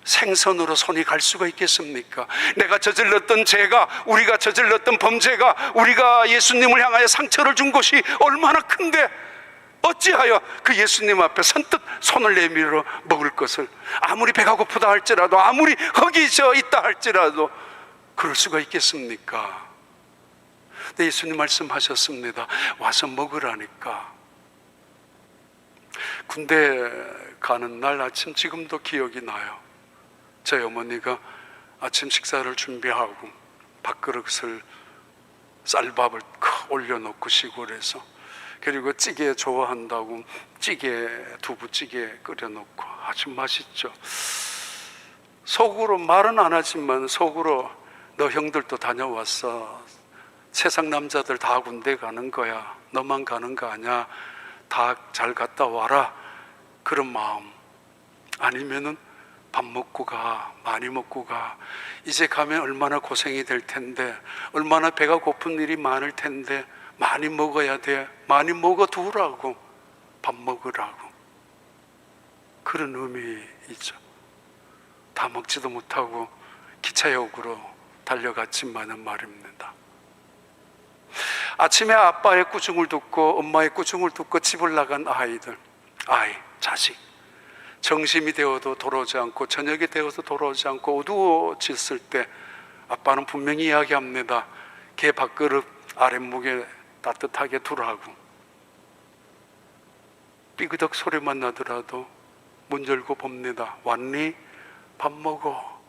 생선으로 손이 갈 수가 있겠습니까? 내가 저질렀던 죄가, 우리가 저질렀던 범죄가, 우리가 예수님을 향하여 상처를 준 것이 얼마나 큰데 어찌하여 그 예수님 앞에 선뜻 손을 내밀어 먹을 것을, 아무리 배가 고프다 할지라도, 아무리 허기져 있다 할지라도 그럴 수가 있겠습니까? 근데 예수님 말씀하셨습니다. 와서 먹으라니까. 군대 가는 날 아침, 지금도 기억이 나요. 저희 어머니가 아침 식사를 준비하고 밥그릇을, 쌀밥을 올려놓고 시골에서, 그리고 찌개 좋아한다고 찌개, 두부찌개 끓여놓고 아주 맛있죠. 속으로 말은 안 하지만 속으로 너 형들도 다녀왔어, 세상 남자들 다 군대 가는 거야, 너만 가는 거 아니야, 다 잘 갔다 와라, 그런 마음. 아니면은 밥 먹고 가, 많이 먹고 가, 이제 가면 얼마나 고생이 될 텐데, 얼마나 배가 고픈 일이 많을 텐데 많이 먹어야 돼, 많이 먹어두라고, 밥 먹으라고. 그런 의미이죠. 다 먹지도 못하고 기차역으로 달려갔지만은 말입니다. 아침에 아빠의 꾸중을 듣고 엄마의 꾸중을 듣고 집을 나간 아이들, 자식, 점심이 되어도 돌아오지 않고 저녁이 되어도 돌아오지 않고 어두워졌을 때 아빠는 분명히 이야기합니다. 개 밥그릇 아랫목에 따뜻하게 두라고. 삐그덕 소리만 나더라도 문 열고 봅니다. 왔니? 밥 먹어.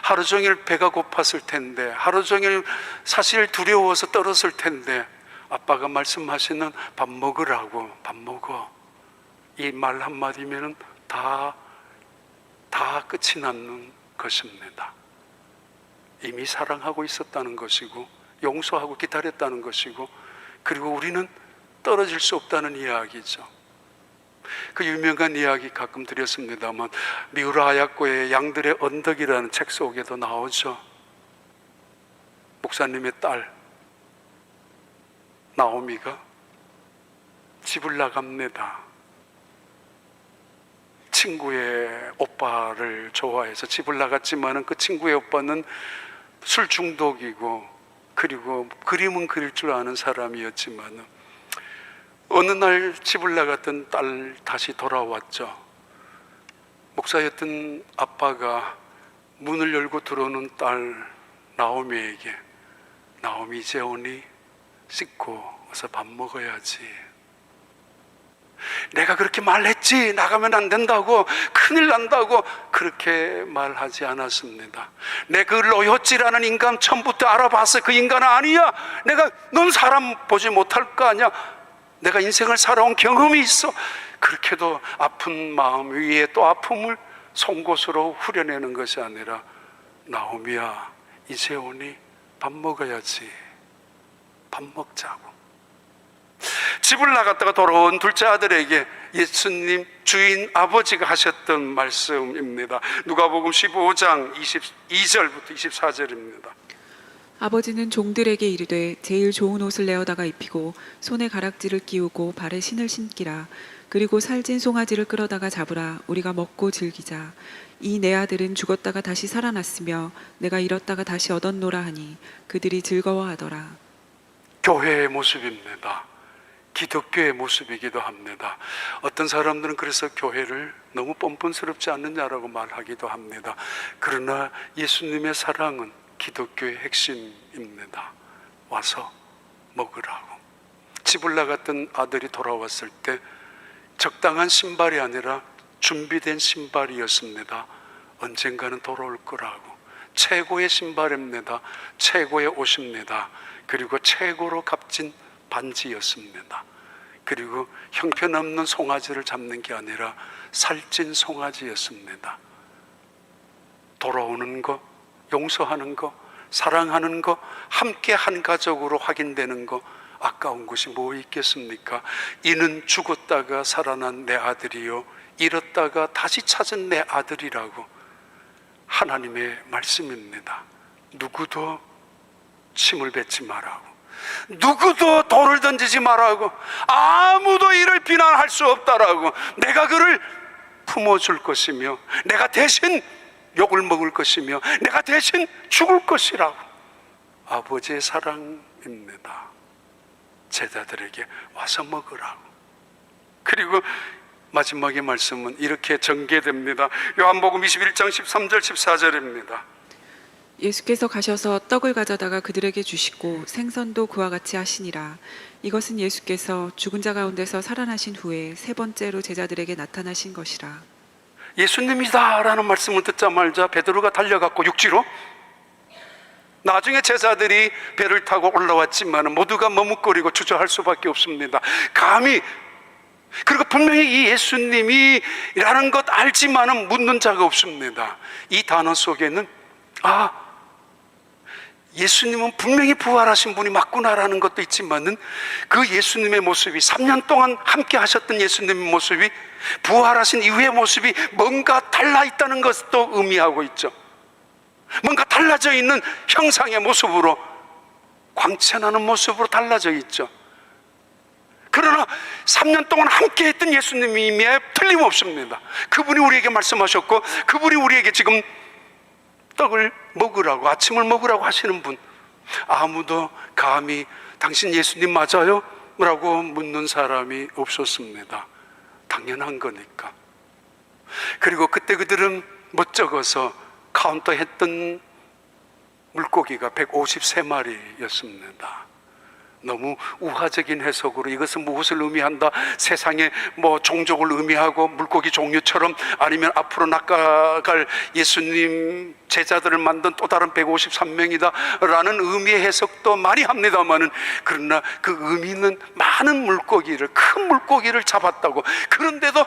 하루 종일 배가 고팠을 텐데, 하루 종일 사실 두려워서 떨었을 텐데 아빠가 말씀하시는 밥 먹으라고, 밥 먹어, 이 말 한마디면 다 끝이 나는 것입니다. 이미 사랑하고 있었다는 것이고, 용서하고 기다렸다는 것이고, 그리고 우리는 떨어질 수 없다는 이야기죠. 그 유명한 이야기 가끔 드렸습니다만, 미우라 아야코의 양들의 언덕이라는 책 속에도 나오죠. 목사님의 딸 나오미가 집을 나갑니다. 친구의 오빠를 좋아해서 집을 나갔지만 그 친구의 오빠는 술 중독이고, 그리고 그림은 그릴 줄 아는 사람이었지만 어느 날 집을 나갔던 딸 다시 돌아왔죠. 목사였던 아빠가 문을 열고 들어오는 딸 나오미에게, 나오미 이제 오니? 씻고 어서 밥 먹어야지. 내가 그렇게 말했지, 나가면 안 된다고, 큰일 난다고 그렇게 말하지 않았습니다. 내 그 로요찌라는 인간 처음부터 알아봤어. 그 인간은 아니야. 넌 사람 보지 못할 거 아니야. 내가 인생을 살아온 경험이 있어. 그렇게도 아픈 마음 위에 또 아픔을 송곳으로 후려내는 것이 아니라, 나오미야 이제 오니? 밥 먹어야지. 밥 먹자고. 집을 나갔다가 돌아온 둘째 아들에게 예수님 주인 아버지가 하셨던 말씀입니다. 누가복음 15장 22절부터 24절입니다. 아버지는 종들에게 이르되 제일 좋은 옷을 내어다가 입히고 손에 가락지를 끼우고 발에 신을 신기라. 그리고 살찐 송아지를 끌어다가 잡으라. 우리가 먹고 즐기자. 이 내 아들은 죽었다가 다시 살아났으며 내가 잃었다가 다시 얻었노라 하니 그들이 즐거워하더라. 교회의 모습입니다. 기독교의 모습이기도 합니다. 어떤 사람들은 그래서 교회를 너무 뻔뻔스럽지 않느냐라고 말하기도 합니다. 그러나 예수님의 사랑은 기독교의 핵심입니다. 와서 먹으라고. 집을 나갔던 아들이 돌아왔을 때 적당한 신발이 아니라 준비된 신발이었습니다. 언젠가는 돌아올 거라고. 최고의 신발입니다. 최고의 옷입니다. 그리고 최고로 값진 반지였습니다. 그리고 형편없는 송아지를 잡는 게 아니라 살찐 송아지였습니다. 돌아오는 거, 용서하는 거, 사랑하는 거, 함께 한 가족으로 확인되는 거, 아까운 것이 뭐 있겠습니까? 이는 죽었다가 살아난 내 아들이요 잃었다가 다시 찾은 내 아들이라고. 하나님의 말씀입니다. 누구도 침을 뱉지 말라고, 누구도 돌을 던지지 말라고, 아무도 이를 비난할 수 없다라고. 내가 그를 품어줄 것이며 내가 대신 욕을 먹을 것이며 내가 대신 죽을 것이라고. 아버지의 사랑입니다. 제자들에게 와서 먹으라고. 그리고 마지막의 말씀은 이렇게 전개됩니다. 요한복음 21장 13절 14절입니다. 예수께서 가셔서 떡을 가져다가 그들에게 주시고 생선도 그와 같이 하시니라. 이것은 예수께서 죽은 자 가운데서 살아나신 후에 세 번째로 제자들에게 나타나신 것이라. 예수님이다 라는 말씀을 듣자마자 베드로가 달려갔고 육지로, 나중에 제자들이 배를 타고 올라왔지만 모두가 머뭇거리고 주저할 수밖에 없습니다. 감히, 그리고 분명히 이 예수님이라는 것 알지만은 묻는 자가 없습니다. 이 단어 속에는 예수님은 분명히 부활하신 분이 맞구나라는 것도 있지만은 그 예수님의 모습이, 3년 동안 함께 하셨던 예수님의 모습이 부활하신 이후의 모습이 뭔가 달라 있다는 것도 의미하고 있죠. 뭔가 달라져 있는 형상의 모습으로, 광채나는 모습으로 달라져 있죠. 그러나 3년 동안 함께 했던 예수님임에 틀림없습니다. 그분이 우리에게 말씀하셨고 그분이 우리에게 지금 떡을 먹으라고, 아침을 먹으라고 하시는 분, 아무도 감히 당신 예수님 맞아요? 라고 묻는 사람이 없었습니다. 당연한 거니까. 그리고 그때 그들은 멋쩍어서 카운터했던 물고기가 153마리였습니다. 너무 우화적인 해석으로 이것은 무엇을 의미한다, 세상에 뭐 종족을 의미하고 물고기 종류처럼, 아니면 앞으로 낚아갈 예수님 제자들을 만든 또 다른 153명이다 라는 의미의 해석도 많이 합니다만은, 그러나 그 의미는 많은 물고기를, 큰 물고기를 잡았다고, 그런데도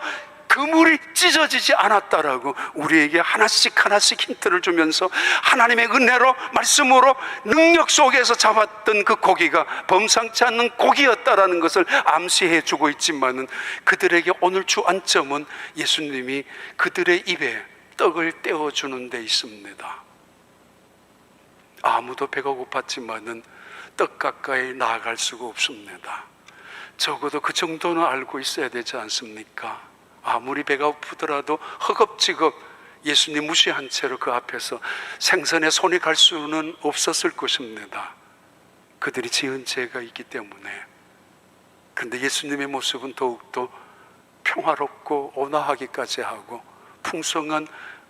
그물이 찢어지지 않았다라고 우리에게 하나씩 하나씩 힌트를 주면서 하나님의 은혜로, 말씀으로, 능력 속에서 잡았던 그 고기가 범상치 않는 고기였다라는 것을 암시해 주고 있지만은, 그들에게 오늘 주안점은 예수님이 그들의 입에 떡을 떼어주는 데 있습니다. 아무도 배가 고팠지만은 떡 가까이 나아갈 수가 없습니다. 적어도 그 정도는 알고 있어야 되지 않습니까? 아무리 배가 고프더라도 허겁지겁 예수님 무시한 채로 그 앞에서 생선에 손이 갈 수는 없었을 것입니다. 그들이 지은 죄가 있기 때문에. 그런데 예수님의 모습은 더욱더 평화롭고 온화하기까지 하고 풍성한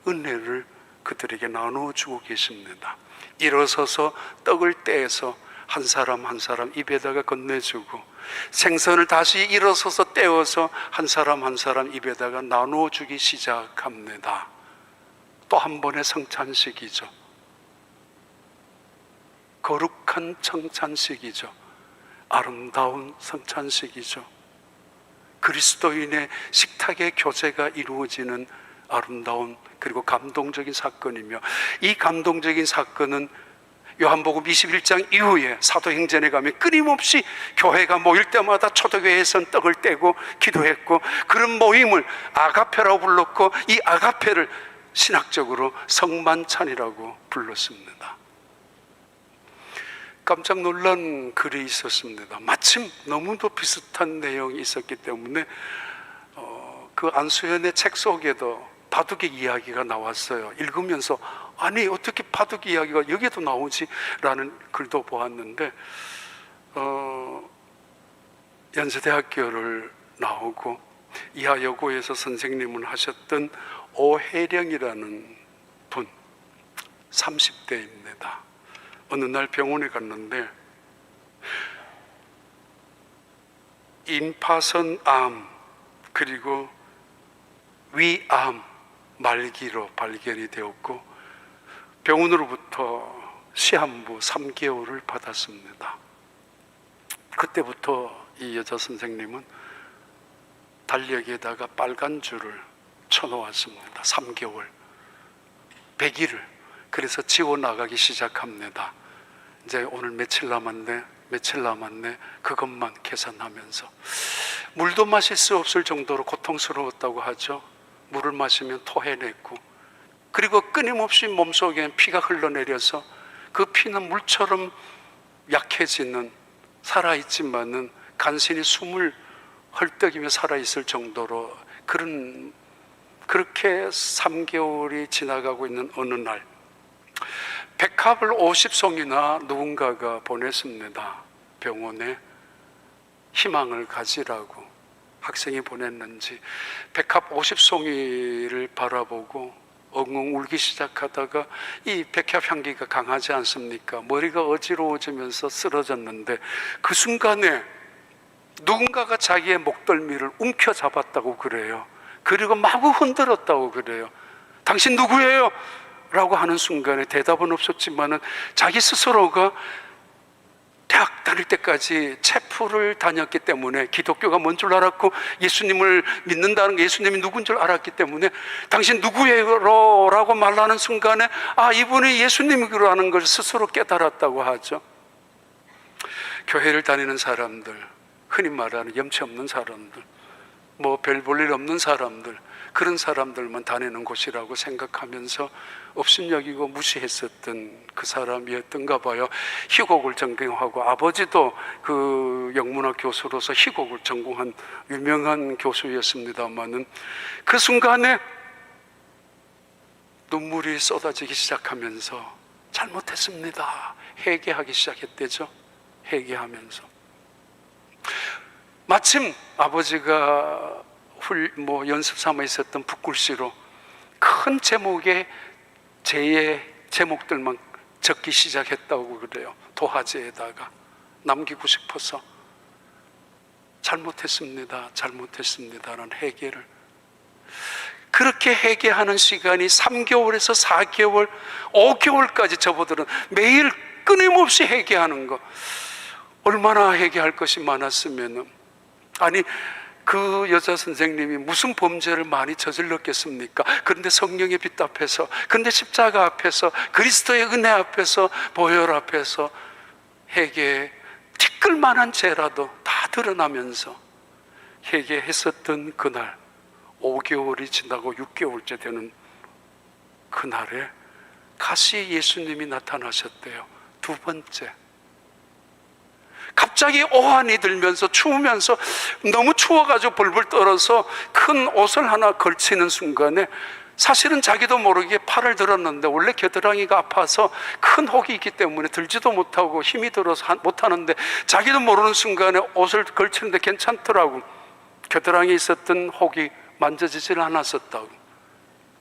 은혜를 그들에게 나누어 주고 계십니다. 일어서서 떡을 떼서 한 사람 한 사람 입에다가 건네주고, 생선을 다시 일어서서 떼어서 한 사람 한 사람 입에다가 나누어 주기 시작합니다. 또 한 번의 성찬식이죠. 거룩한 성찬식이죠. 아름다운 성찬식이죠. 그리스도인의 식탁의 교제가 이루어지는 아름다운 그리고 감동적인 사건이며, 이 감동적인 사건은 요한복음 21장 이후에 사도행전에 가면 끊임없이 교회가 모일 때마다 초대교회에서는 떡을 떼고 기도했고, 그런 모임을 아가페라고 불렀고, 이 아가페를 신학적으로 성만찬이라고 불렀습니다. 깜짝 놀란 글이 있었습니다. 마침 너무도 비슷한 내용이 있었기 때문에 그 안수현의 책 속에도 바둑의 이야기가 나왔어요. 읽으면서 아니 어떻게 바둑 이야기가 여기에도 나오지? 라는 글도 보았는데, 연세대학교를 나오고 이하여고에서 선생님을 하셨던 오혜령이라는 분, 30대입니다. 어느 날 병원에 갔는데 임파선암 그리고 위암 말기로 발견이 되었고, 병원으로부터 시한부 3개월을 받았습니다. 그때부터 이 여자 선생님은 달력에다가 빨간 줄을 쳐놓았습니다. 3개월, 100일을. 그래서 지워나가기 시작합니다. 이제 오늘 며칠 남았네 그것만 계산하면서, 물도 마실 수 없을 정도로 고통스러웠다고 하죠. 물을 마시면 토해냈고, 그리고 끊임없이 몸속에 피가 흘러내려서 그 피는 물처럼 약해지는, 살아있지만은 간신히 숨을 헐떡이며 살아있을 정도로 그렇게 3개월이 지나가고 있는 어느 날, 백합을 50송이나 누군가가 보냈습니다. 병원에 희망을 가지라고 학생이 보냈는지 백합 50송이를 바라보고 엉엉 울기 시작하다가, 이 백합 향기가 강하지 않습니까? 머리가 어지러워지면서 쓰러졌는데, 그 순간에 누군가가 자기의 목덜미를 움켜잡았다고 그래요. 그리고 마구 흔들었다고 그래요. 당신 누구예요? 라고 하는 순간에 대답은 없었지만은 자기 스스로가 대학 다닐 때까지 체프를 다녔기 때문에 기독교가 뭔 줄 알았고, 예수님을 믿는다는 게 예수님이 누군 줄 알았기 때문에 당신 누구예요? 라고 말하는 순간에 이분이 예수님이라는 걸 스스로 깨달았다고 하죠. 교회를 다니는 사람들, 흔히 말하는 염치 없는 사람들, 뭐 별 볼 일 없는 사람들, 그런 사람들만 다니는 곳이라고 생각하면서 업신여기고 무시했었던 그 사람이었던가 봐요. 희곡을 전공하고, 아버지도 그 영문학 교수로서 희곡을 전공한 유명한 교수였습니다마는, 그 순간에 눈물이 쏟아지기 시작하면서 잘못했습니다, 회개하기 시작했대죠. 회개하면서 마침 아버지가 연습 삼아 있었던 붓글씨로 큰 제목의 제의 제목들만 적기 시작했다고 그래요. 도화지에다가 남기고 싶어서 잘못했습니다라는 회개를. 그렇게 회개하는 시간이 3개월에서 4개월, 5개월까지 접어들은 매일 끊임없이 회개하는 거. 얼마나 회개할 것이 많았으면, 아니 그 여자 선생님이 무슨 범죄를 많이 저질렀겠습니까? 그런데 성령의 빛 앞에서, 그런데 십자가 앞에서, 그리스도의 은혜 앞에서, 보혈 앞에서 회개에 티끌만한 죄라도 다 드러나면서 회개했었던 그날, 5개월이 지나고 6개월째 되는 그날에 다시 예수님이 나타나셨대요. 두 번째. 갑자기 오한이 들면서 추우면서, 너무 추워가지고 벌벌 떨어서 큰 옷을 하나 걸치는 순간에 사실은 자기도 모르게 팔을 들었는데 원래 겨드랑이가 아파서 큰 혹이 있기 때문에 들지도 못하고 힘이 들어서 못하는데 자기도 모르는 순간에 옷을 걸치는데 괜찮더라고. 겨드랑이에 있었던 혹이 만져지질 않았었다고.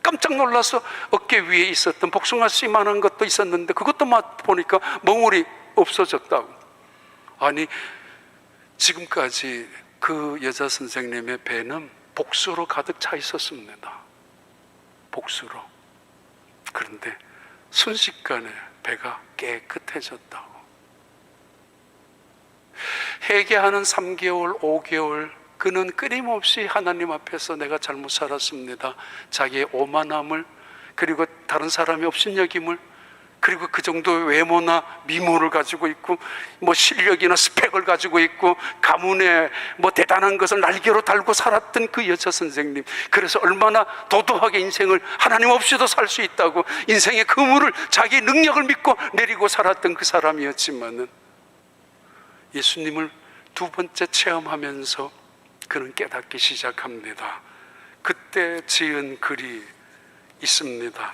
깜짝 놀라서 어깨 위에 있었던 복숭아씨 만한 것도 있었는데 그것도 보니까 멍울이 없어졌다고. 아니, 지금까지 그 여자 선생님의 배는 복수로 가득 차 있었습니다. 복수로. 그런데 순식간에 배가 깨끗해졌다고. 회개하는 3개월, 5개월 그는 끊임없이 하나님 앞에서 내가 잘못 살았습니다, 자기의 오만함을, 그리고 다른 사람이 업신여김을, 그리고 그 정도의 외모나 미모를 가지고 있고 뭐 실력이나 스펙을 가지고 있고 가문에 뭐 대단한 것을 날개로 달고 살았던 그 여자 선생님, 그래서 얼마나 도도하게 인생을 하나님 없이도 살 수 있다고 인생의 그물을 자기 능력을 믿고 내리고 살았던 그 사람이었지만은 예수님을 두 번째 체험하면서 그는 깨닫기 시작합니다. 그때 지은 글이 있습니다.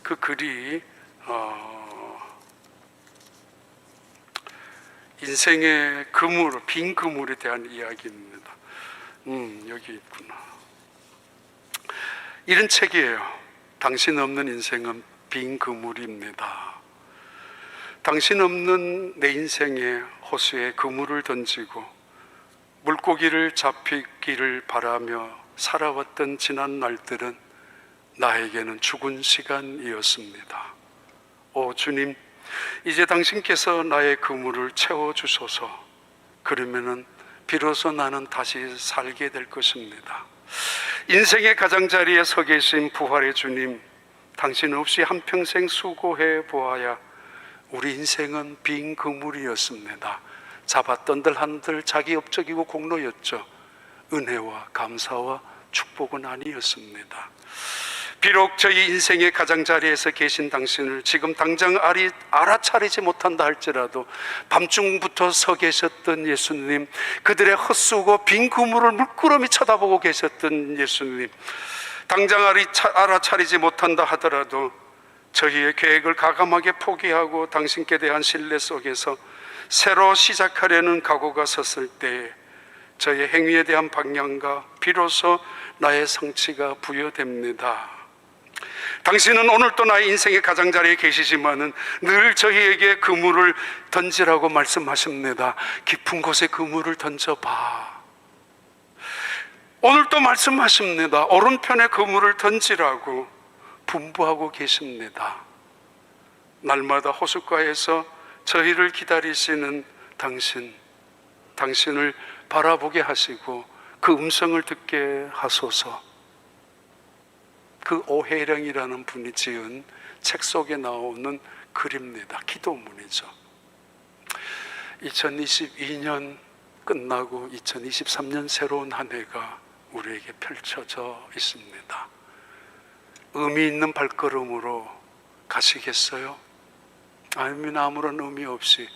그 글이 인생의 그물, 빈 그물에 대한 이야기입니다. 여기 있구나. 이런 책이에요. 당신 없는 인생은 빈 그물입니다. 당신 없는 내 인생에 호수에 그물을 던지고 물고기를 잡히기를 바라며 살아왔던 지난 날들은 나에게는 죽은 시간이었습니다. 오 주님, 이제 당신께서 나의 그물을 채워주소서. 그러면은 비로소 나는 다시 살게 될 것입니다. 인생의 가장자리에 서 계신 부활의 주님, 당신 없이 한평생 수고해 보아야 우리 인생은 빈 그물이었습니다. 잡았던들 한들 자기 업적이고 공로였죠. 은혜와 감사와 축복은 아니었습니다. 비록 저희 인생의 가장자리에서 계신 당신을 지금 당장 알아차리지 못한다 할지라도 밤중부터 서 계셨던 예수님, 그들의 헛수고 빈 그물을 물끄러미 쳐다보고 계셨던 예수님, 당장 알아차리지 못한다 하더라도 저희의 계획을 과감하게 포기하고 당신께 대한 신뢰 속에서 새로 시작하려는 각오가 섰을 때 저의 행위에 대한 방향과 비로소 나의 성취가 부여됩니다. 당신은 오늘도 나의 인생의 가장자리에 계시지만은 늘 저희에게 그물을 던지라고 말씀하십니다. 깊은 곳에 그물을 던져봐. 오늘도 말씀하십니다. 오른편에 그물을 던지라고 분부하고 계십니다. 날마다 호숫가에서 저희를 기다리시는 당신, 당신을 바라보게 하시고 그 음성을 듣게 하소서. 그 오혜령이라는 분이 지은 책 속에 나오는 글입니다. 기도문이죠. 2022년 끝나고 2023년 새로운 한 해가 우리에게 펼쳐져 있습니다. 의미 있는 발걸음으로 가시겠어요? 아니면 아무런 의미 없이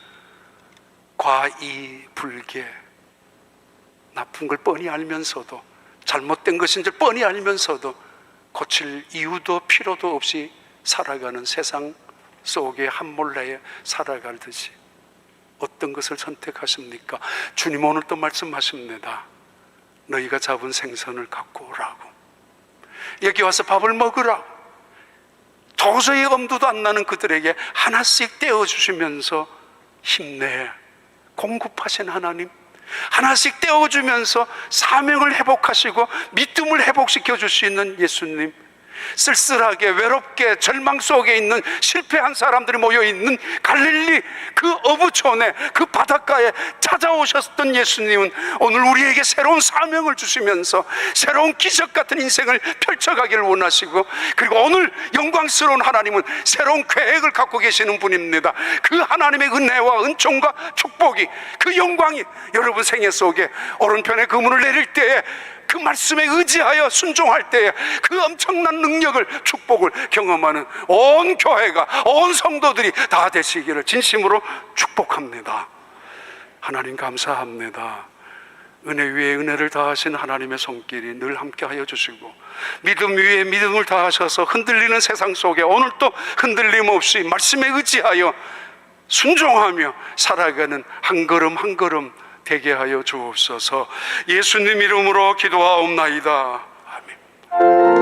과이불개, 나쁜 걸 뻔히 알면서도, 잘못된 것인 줄 뻔히 알면서도 고칠 이유도 필요도 없이 살아가는 세상 속에 함몰래에 살아가듯이 어떤 것을 선택하십니까? 주님 오늘 또 말씀하십니다. 너희가 잡은 생선을 갖고 오라고, 여기 와서 밥을 먹으라고. 도저히 엄두도 안 나는 그들에게 하나씩 떼어주시면서 힘내 공급하신 하나님, 하나씩 떼어주면서 사명을 회복하시고 믿음을 회복시켜 줄 수 있는 예수님, 쓸쓸하게 외롭게 절망 속에 있는 실패한 사람들이 모여있는 갈릴리 그 어부촌에 그 바닷가에 찾아오셨던 예수님은 오늘 우리에게 새로운 사명을 주시면서 새로운 기적 같은 인생을 펼쳐가기를 원하시고, 그리고 오늘 영광스러운 하나님은 새로운 계획을 갖고 계시는 분입니다. 그 하나님의 은혜와 은총과 축복이, 그 영광이 여러분 생애 속에 오른편에 그물을 내릴 때에 그 말씀에 의지하여 순종할 때에 그 엄청난 능력을, 축복을 경험하는 온 교회가, 온 성도들이 다 되시기를 진심으로 축복합니다. 하나님 감사합니다. 은혜 위에 은혜를 다하신 하나님의 손길이 늘 함께하여 주시고, 믿음 위에 믿음을 다하셔서 흔들리는 세상 속에 오늘도 흔들림 없이 말씀에 의지하여 순종하며 살아가는 한 걸음 한 걸음 되게 하여 주옵소서. 예수님 이름으로 기도하옵나이다. 아멘.